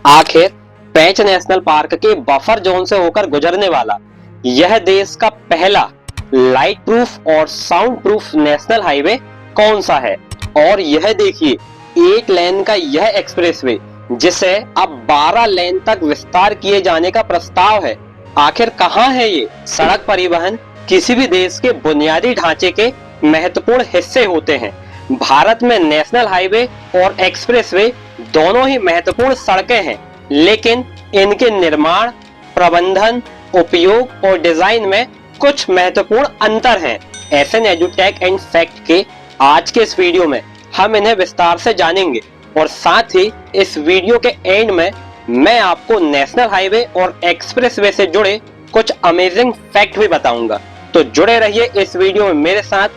आखिर पेंच national park के buffer zone से होकर गुजरने वाला यह देश का पहला लाइट प्रूफ और साउंड प्रूफ नेशनल हाईवे कौन सा है? और यह देखिए, 8 लेन का यह एक्सप्रेसवे जिसे अब 12 लेन तक विस्तार किए जाने का प्रस्ताव है, आखिर कहां है ये? सड़क परिवहन किसी भी देश के बुनियादी ढांचे के महत्वपूर्ण हिस्से होते हैं। भारत में नेशनल हाईवे और एक्सप्रेसवे दोनों ही महत्वपूर्ण सड़कें हैं, लेकिन इनके निर्माण, प्रबंधन, उपयोग और डिजाइन में कुछ महत्वपूर्ण अंतर हैं। एसएन एडुटेक एंड फैक्ट के आज के इस वीडियो में हम इन्हें विस्तार से जानेंगे और साथ ही इस वीडियो के एंड में मैं आपको नेशनल हाईवे और एक्सप्रेसवे से जुड़े कुछ अमेजिंग फैक्ट भी बताऊंगा। तो जुड़े रहिए इस वीडियो में मेरे साथ।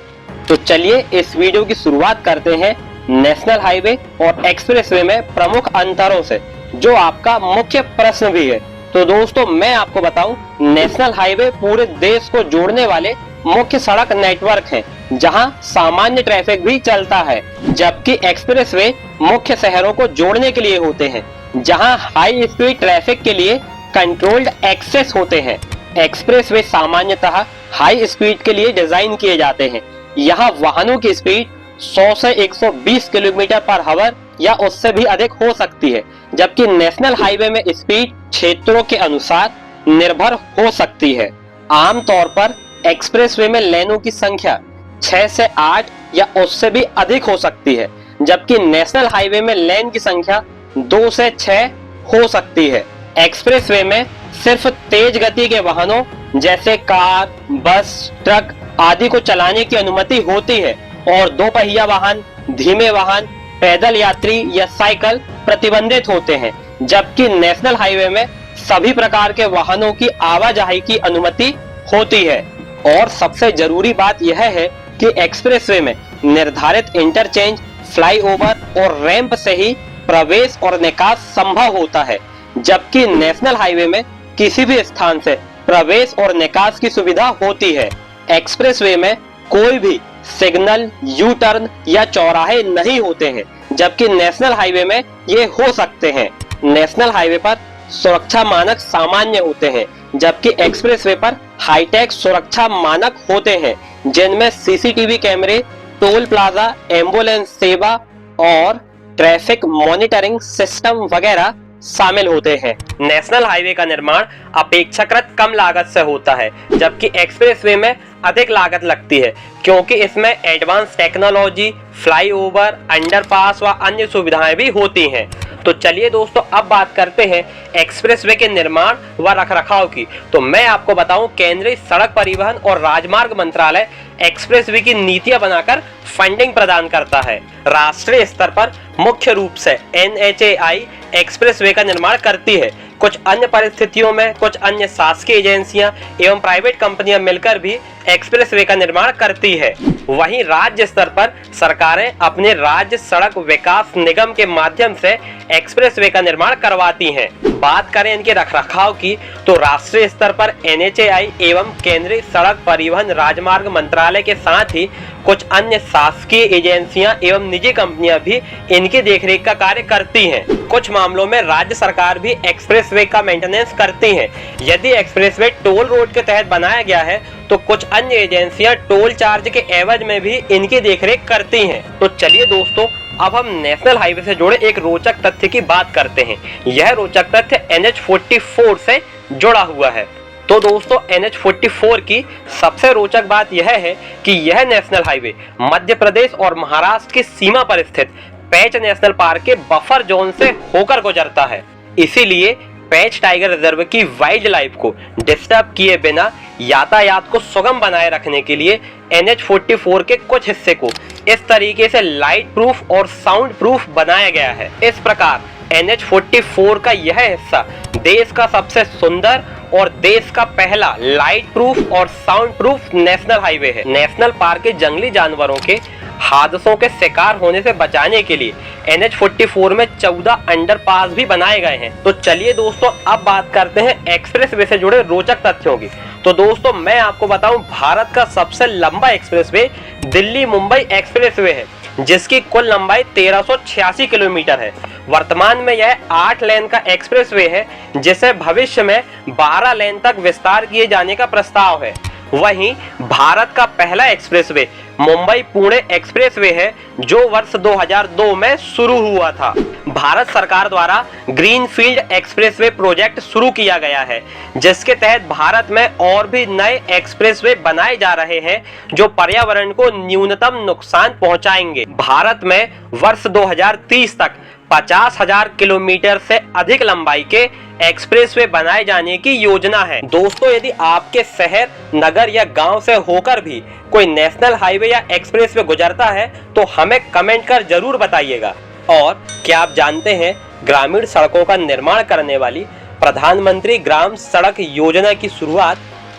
तो चलिए इस वीडियो की शुरुआत करते हैं नेशनल हाईवे और एक्सप्रेसवे में प्रमुख अंतरों से, जो आपका मुख्य प्रश्न भी है। तो दोस्तों, मैं आपको बताऊं, नेशनल हाईवे पूरे देश को जोड़ने वाले मुख्य सड़क नेटवर्क है, जहां सामान्य ट्रैफिक भी चलता है, जबकि एक्सप्रेसवे मुख्य शहरों को जोड़ने के लिए होते हैं, जहां हाई स्पीड ट्रैफिक के लिए कंट्रोल्ड एक्सेस होते हैं। एक्सप्रेसवे सामान्यतः हाई स्पीड के लिए डिजाइन किए जाते हैं। यहाँ वाहनों की स्पीड 100 से 120 किलोमीटर पर आवर या उससे भी अधिक हो सकती है, जबकि नेशनल हाईवे में स्पीड क्षेत्रों के अनुसार निर्भर हो सकती है। आमतौर पर एक्सप्रेसवे में लेनों की संख्या 6 से 8 या उससे भी अधिक हो सकती है, जबकि नेशनल हाईवे में लेन की संख्या 2 से 6 हो सकती है। एक्सप्रेसवे में सिर्फ तेज गति के वाहनों जैसे कार, बस, ट्रक आदि को चलाने की अनुमति होती है और 2 पहिया वाहन, धीमे वाहन, पैदल यात्री या साइकिल प्रतिबंधित होते हैं, जबकि नेशनल हाईवे में सभी प्रकार के वाहनों की आवाजाही की अनुमति होती है। और सबसे जरूरी बात यह है कि एक्सप्रेसवे में निर्धारित इंटरचेंज, फ्लाईओवर और रैंप से ही प्रवेश और निकास संभव होता है, जबकि नेशनल हाईवे में किसी भी स्थान से प्रवेश और निकास की सुविधा होती है। एक्सप्रेसवे में कोई भी सिग्नल, यू टर्न या चौराहे नहीं होते हैं, जबकि नेशनल हाईवे में ये हो सकते हैं। नेशनल हाईवे पर सुरक्षा मानक सामान्य होते हैं, जबकि एक्सप्रेसवे पर हाईटेक सुरक्षा मानक होते हैं, जिनमें सीसीटीवी कैमरे, टोल प्लाजा, एम्बुलेंस सेवा और ट्रैफिक मॉनिटरिंग सिस्टम वगैरह शामिल होते हैं। नेशनल हाईवे का निर्माण अपेक्षाकृत कम लागत से होता है, जबकि एक्सप्रेसवे में अधिक लागत लगती है, क्योंकि इसमें एडवांस टेक्नोलॉजी, फ्लाईओवर, अंडरपास व अन्य सुविधाएं भी होती हैं। तो चलिए दोस्तों, अब बात करते हैं एक्सप्रेसवे के निर्माण व रखरखाव की। तो मैं आपको बताऊं, केंद्रीय सड़क परिवहन और राजमार्ग मंत्रालय एक्सप्रेसवे की नीतियां बनाकर फंडिंग प्रदान करता है। राष्ट्रीय स्तर पर मुख्य रूप से NHAI एक्सप्रेसवे का निर्माण करती है। कुछ अन्य परिस्थितियों में कुछ अन्य शासकीय एजेंसियां एवं प्राइवेट कंपनियां मिलकर भी एक्सप्रेसवे का निर्माण करती है। वहीं राज्य स्तर पर सरकारें अपने राज्य सड़क विकास निगम के माध्यम से एक्सप्रेसवे का निर्माण करवाती हैं। बात करें इनके रखरखाव की, तो राष्ट्रीय स्तर पर NHAI एवं केंद्रीय सड़क परिवहन राजमार्ग मंत्रालय के साथ ही कुछ अन्य शासकीय एजेंसियां एवं निजी कंपनियां भी इनकी देखरेख का कार्य करती हैं। कुछ मामलों में राज्य सरकार भी एक्सप्रेसवे का मेंटेनेंस करती है। यदि एक्सप्रेसवे टोल रोड के तहत बनाया गया है, तो कुछ अन्य एजेंसियां टोल चार्ज के एवज में भी इनकी देखरेख करती हैं। तो चलिए दोस्तों, अब हम नेशनल हाईवे से जुड़े एक रोचक तथ्य की बात करते हैं। यह रोचक तथ्य NH44 से जुड़ा हुआ है। तो दोस्तों, NH44 की सबसे रोचक बात यह है कि यह नेशनल हाईवे मध्य प्रदेश और महाराष्ट्र की सीमा पर स्थित पेंच नेशनल पार्क के बफर जोन से होकर गुजरता है। इसीलिए पेंच टाइगर रिजर्व की वाइल्ड लाइफ को डिस्टर्ब किए बिना यातायात को सुगम बनाए रखने के लिए NH44 के कुछ हिस्से को इस तरीके से लाइट प्रूफ और साउंड प्रूफ बनाया गया है। इस प्रकार NH44 का यह हिस्सा देश का सबसे सुंदर और देश का पहला लाइट प्रूफ और साउंड प्रूफ नेशनल हाईवे है। नेशनल पार्क के जंगली जानवरों के हादसों के शिकार होने से बचाने के लिए NH44 में 14 अंडरपास भी बनाए गए हैं। तो चलिए दोस्तों, अब बात करते हैं एक्सप्रेसवे से जुड़े रोचक तथ्यों की। तो दोस्तों, मैं आपको बताऊं, भारत का सबसे लंबा एक्सप्रेसवे दिल्ली मुंबई एक्सप्रेसवे है। जिसकी कुल लंबाई 1386 किलोमीटर है। वर्तमान में यह 8 लेन का एक्सप्रेसवे है, जिसे भविष्य में 12 लेन तक विस्तार किए जाने का प्रस्ताव है। वहीं भारत का पहला एक्सप्रेसवे मुंबई पुणे एक्सप्रेसवे है, जो वर्ष 2002 में शुरू हुआ था। भारत सरकार द्वारा ग्रीनफील्ड एक्सप्रेसवे प्रोजेक्ट शुरू किया गया है, जिसके तहत भारत में और भी नए एक्सप्रेसवे बनाए जा रहे हैं, जो पर्यावरण को न्यूनतम नुकसान पहुंचाएंगे। भारत में वर्ष 2030 तक 50,000 किलोमीटर से अधिक लंबाई के एक्सप्रेसवे बनाए जाने की योजना है। दोस्तों, यदि आपके शहर, नगर या गांव से होकर भी कोई नेशनल हाईवे या एक्सप्रेसवे गुजरता है तो हमें कमेंट कर जरूर बताइएगा। और क्या आप जानते हैं ग्रामीण सड़कों का निर्माण करने वाली प्रधानमंत्री ग्राम सड़क योजना की शुरुआत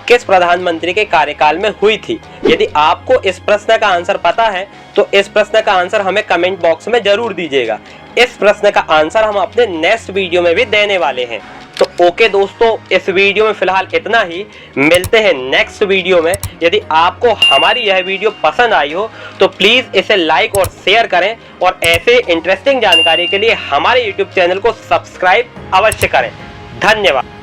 किस प्रधानमंत्री के कार्यकाल में हुई थी? यदि आपको इस प्रश्न का आंसर पता है तो इस प्रश्न का आंसर हमें कमेंट बॉक्स में जरूर दीजिएगा। इस प्रश्न का आंसर हम अपने नेक्स्ट वीडियो में भी देने वाले हैं। तो ओके दोस्तों, इस वीडियो में फिलहाल इतना ही। मिलते हैं नेक्स्ट वीडियो में। यदि आपको हमारी यह वीडियो पसंद आई हो तो प्लीज इसे लाइक और शेयर करें, और ऐसे इंटरेस्टिंग जानकारी के लिए हमारे यूट्यूब चैनल को सब्सक्राइब अवश्य करें। धन्यवाद।